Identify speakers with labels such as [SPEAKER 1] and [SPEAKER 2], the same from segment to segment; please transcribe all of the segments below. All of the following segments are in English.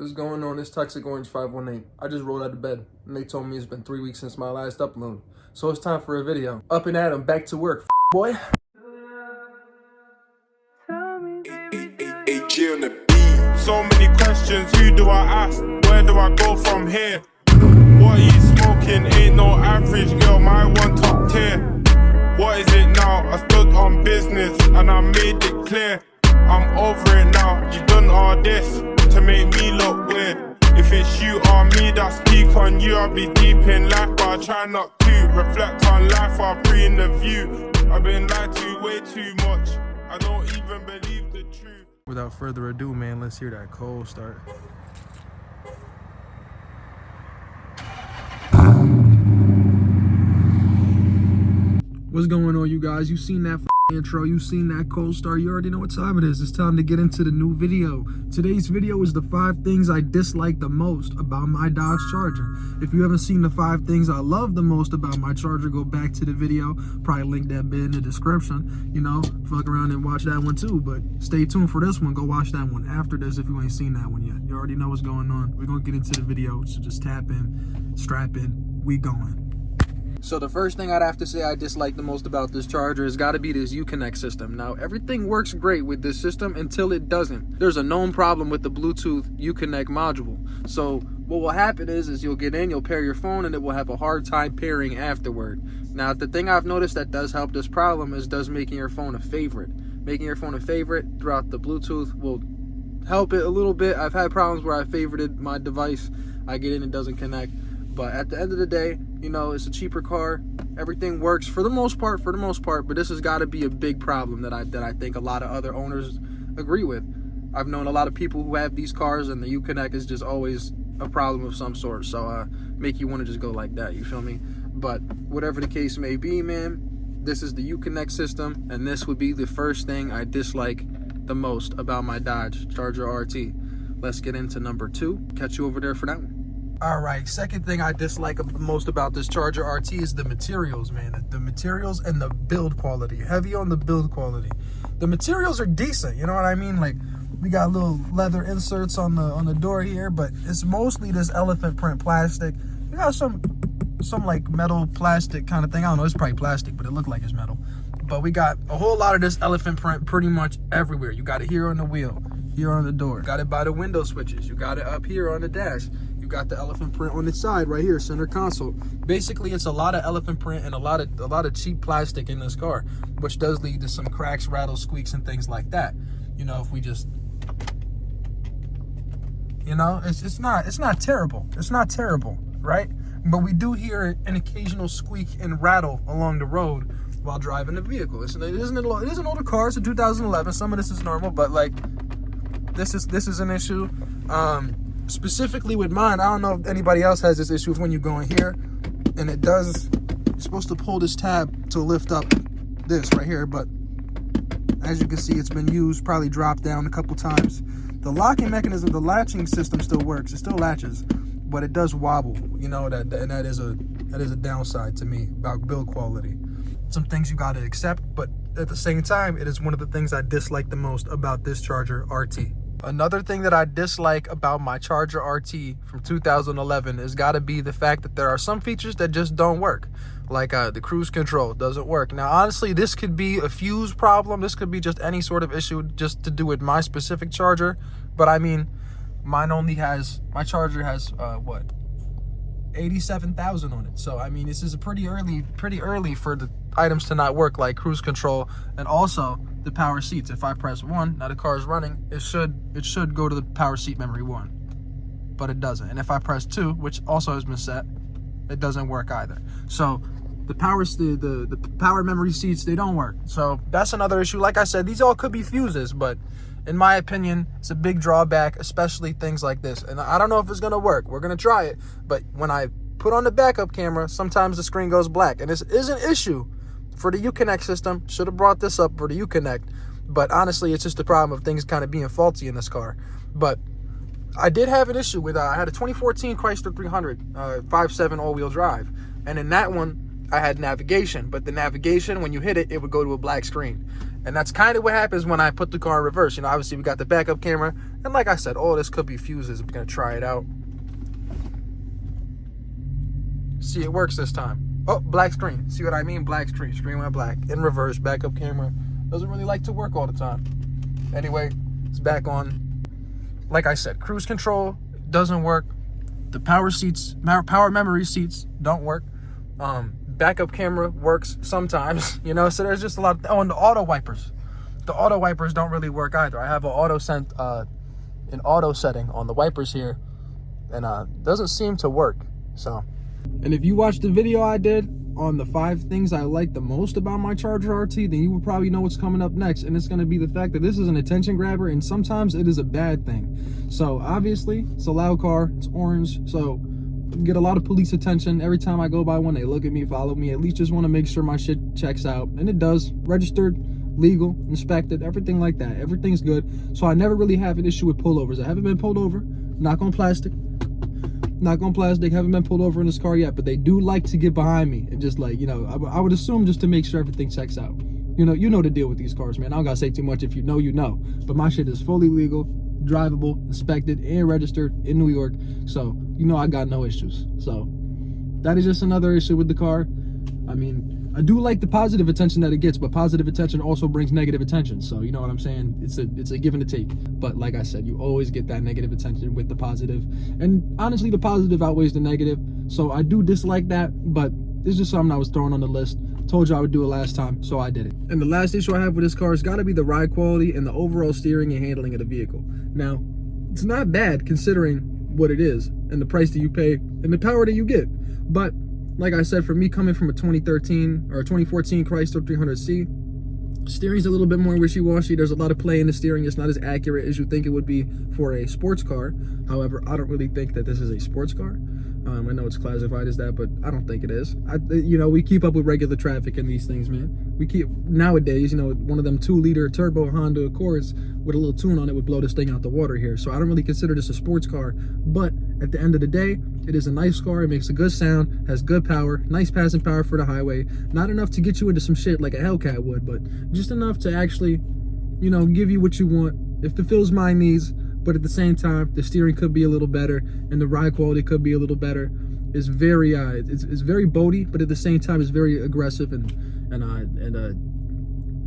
[SPEAKER 1] What's going on? It's Toxic Orange 518. I just rolled out of bed and they told me it's been 3 weeks since my last upload. So it's time for a video. Up and at 'em, back to work, boy.
[SPEAKER 2] AG on the beat. So many questions, who do I ask? Where do I go from here? What are you smoking? Ain't no average girl, my one top tier. What is it now? I stood on business and I made it clear. I'm over it now, you done all this to make me look weird. If it's you or me that speak on you, I'll be deep in life, but I try not to reflect on life while breathing the view. I've been lied to way too much, I don't even believe the truth.
[SPEAKER 1] Without further ado, man, let's hear that cold start. What's going on, you guys? You seen that intro, you seen that cold start, you already know what time it is. It's time to get into the new video. Today's video is the 5 things I dislike the most about my Dodge Charger. If you haven't seen the 5 things I love the most about my Charger, go back to the video. Probably link that bit in the description. You know, fuck around and watch that one too, but stay tuned for this one. Go watch that one after this if you ain't seen that one yet. You already know what's going on. We're gonna get into the video, so just tap in, strap in, we going. So the first thing I'd have to say I dislike the most about this Charger has got to be this Uconnect system. Now, everything works great with this system until it doesn't. There's a known problem with the Bluetooth Uconnect module. So what will happen is you'll get in, you'll pair your phone, and it will have a hard time pairing afterward. Now, the thing I've noticed that does help this problem is making your phone a favorite. Making your phone a favorite throughout the Bluetooth will help it a little bit. I've had problems where I favorited my device. I get in, it doesn't connect. But at the end of the day, you know, it's a cheaper car. Everything works for the most part, but this has got to be a big problem that I think a lot of other owners agree with. I've known a lot of people who have these cars and the Uconnect is just always a problem of some sort. So make you want to just go like that, you feel me? But whatever the case may be, man, this is the Uconnect system, and this would be the first thing I dislike the most about my Dodge Charger RT. Let's get into number 2. Catch you over there for that one. All right, second thing I dislike most about this Charger RT is the materials, man. The materials and the build quality. Heavy on the build quality. The materials are decent, you know what I mean? Like, we got little leather inserts on the door here, but it's mostly this elephant print plastic. We got some like metal plastic kind of thing. I don't know, it's probably plastic, but it looked like it's metal. But we got a whole lot of this elephant print pretty much everywhere. You got it here on the wheel, here on the door. Got it by the window switches. You got it up here on the dash. Got the elephant print on its side right here, center console. Basically, it's a lot of elephant print and a lot of cheap plastic in this car, which does lead to some cracks, rattles, squeaks, and things like that. You know, if we just, you know, it's not terrible. It's not terrible, right? But we do hear an occasional squeak and rattle along the road while driving the vehicle. It is an older car. It's a 2011. Some of this is normal, but like this is an issue. Specifically with mine, I don't know if anybody else has this issue when you go in here, and you're supposed to pull this tab to lift up this right here, but as you can see, it's been used, probably dropped down a couple times. The locking mechanism, the latching system still works, it still latches, but it does wobble, you know, and that is a downside to me about build quality. Some things you got to accept, but at the same time, it is one of the things I dislike the most about this Charger RT. Another thing that I dislike about my Charger RT from 2011 has got to be the fact that there are some features that just don't work. Like the cruise control doesn't work. Now, honestly, this could be a fuse problem. This could be just any sort of issue just to do with my specific Charger. But I mean, my Charger has, what? 87,000 on it. So, I mean, this is pretty early for the items to not work, like cruise control and also the power seats. If I press 1, now the car is running, it should go to the power seat memory 1, but it doesn't. And if I press 2, which also has been set, it doesn't work either. So the power memory seats, they don't work. So that's another issue. Like I said, these all could be fuses, but in my opinion, it's a big drawback, especially things like this. And I don't know if it's gonna work. We're gonna try it, but when I put on the backup camera, sometimes the screen goes black, and this is an issue for the Uconnect system. Should have brought this up for the Uconnect, but honestly, it's just a problem of things kind of being faulty in this car. But I did have an issue with, I had a 2014 Chrysler 300, 5.7 all-wheel drive, and in that one, I had navigation, but the navigation, when you hit it, it would go to a black screen. And that's kind of what happens when I put the car in reverse. You know, obviously we got the backup camera. And like I said, all this could be fuses. We're going to try it out. See, it works this time. Oh, black screen. See what I mean? Black screen. Screen went black. In reverse, backup camera. Doesn't really like to work all the time. Anyway, it's back on. Like I said, cruise control doesn't work. The power seats, power memory seats don't work. Backup camera works sometimes, you know, so there's just a lot of, oh, and the auto wipers. The auto wipers don't really work either. I have an auto setting on the wipers here, and doesn't seem to work. So, and if you watched the video I did on the 5 things I like the most about my Charger RT, then you will probably know what's coming up next, and it's going to be the fact that this is an attention grabber, and sometimes it is a bad thing. So obviously it's a loud car, it's orange, so get a lot of police attention. Every time I go by one, they look at me, follow me, at least just want to make sure my shit checks out, and it does. Registered, legal, inspected, everything like that. Everything's good. So I never really have an issue with pullovers. I haven't been pulled over. Knock on plastic. Haven't been pulled over in this car yet, but they do like to get behind me and just, like, you know, I would assume just to make sure everything checks out. You know the deal with these cars, man. I don't gotta say too much. If you know, you know. But my shit is fully legal, drivable, inspected, and registered in New York. So, you know I got no issues. So, that is just another issue with the car. I mean, I do like the positive attention that it gets, but positive attention also brings negative attention. So, you know what I'm saying? It's a give and a take. But like I said, you always get that negative attention with the positive. And honestly, the positive outweighs the negative. So I do dislike that, but it's just something I was throwing on the list. Told you I would do it last time, so I did it. And the last issue I have with this car has got to be the ride quality and the overall steering and handling of the vehicle. Now, it's not bad considering what it is and the price that you pay and the power that you get. But like I said, for me coming from a 2013 or a 2014 Chrysler 300C, steering's a little bit more wishy-washy. There's a lot of play in the steering. It's not as accurate as you think it would be for a sports car. However, I don't really think that this is a sports car. I know it's classified as that, but I don't think it is. You know, we keep up with regular traffic in these things, man. We keep, nowadays, you know, one of them 2-liter turbo Honda Accords with a little tune on it would blow this thing out the water here. So I don't really consider this a sports car, but at the end of the day, it is a nice car. It makes a good sound, has good power, nice passing power for the highway. Not enough to get you into some shit like a Hellcat would, but just enough to actually, you know, give you what you want. It fulfills my needs. But at the same time, the steering could be a little better, and the ride quality could be a little better. It's very, it's very boaty, but at the same time, it's very aggressive and a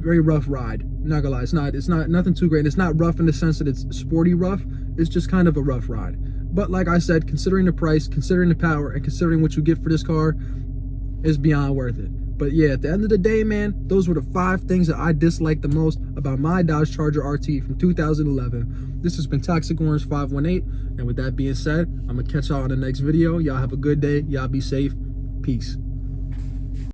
[SPEAKER 1] very rough ride. I'm not gonna lie, it's not nothing too great. It's not rough in the sense that it's sporty rough. It's just kind of a rough ride. But like I said, considering the price, considering the power, and considering what you get for this car, it's beyond worth it. But yeah, at the end of the day, man, those were the 5 things that I disliked the most about my Dodge Charger RT from 2011. This has been Toxic Orange 518. And with that being said, I'm going to catch y'all in the next video. Y'all have a good day. Y'all be safe. Peace.